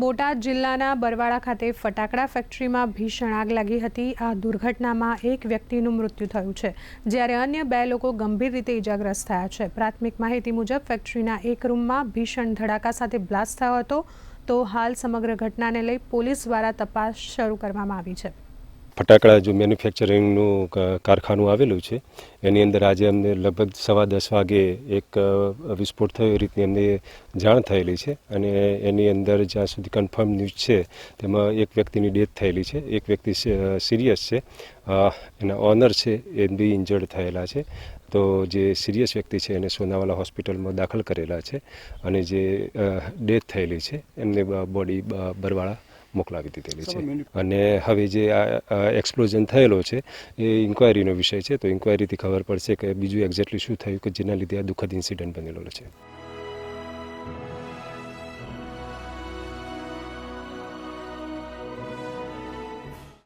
બોટાદ જિલ્લાના બરવાળા ખાતે ફટાકડા ફેક્ટરીમાં ભીષણ આગ લાગી હતી। આ દુર્ઘટનામાં એક વ્યક્તિનું મૃત્યુ થયું છે, જ્યારે અન્ય 2 લોકો ગંભીર રીતે ઇજાગ્રસ્ત થયા છે। પ્રાથમિક માહિતી મુજબ ફેક્ટરીના એક રૂમમાં ભીષણ ધડાકા સાથે બ્લાસ્ટ થયો હતો, તો હાલ સમગ્ર ઘટનાને લઈ પોલીસ દ્વારા તપાસ શરૂ કરવામાં આવી છે। ફટાકડા જો મેન્યુફેક્ચરિંગનું કારખાનું આવેલું છે, એની અંદર આજે અમને લગભગ 10:15 વાગે એક વિસ્ફોટ થયો એ રીતની અમને જાણ થયેલી છે અને એની અંદર જ્યાં સુધી કન્ફર્મ ન્યૂઝ છે તેમાં એક વ્યક્તિની ડેથ થયેલી છે, એક વ્યક્તિ સિરિયસ છે, એના ઓનર છે એ બી ઇન્જર્ડ થયેલા છે। તો જે સિરિયસ વ્યક્તિ છે એને સોનાવાલા હોસ્પિટલમાં દાખલ કરેલા છે અને જે ડેથ થયેલી છે એમને બોડી બરવાળા મોકલાવી દીધેલી છે અને હવે જે આ એક્સપ્લોઝન થયેલો છે એ ઇન્ક્વાયરીનો વિષય છે, તો ઇન્ક્વાયરીથી ખબર પડશે કે બીજું એક્ઝેક્ટલી શું થયું કે જેના લીધે આ દુઃખદ ઇન્સિડન્ટ બનેલો છે।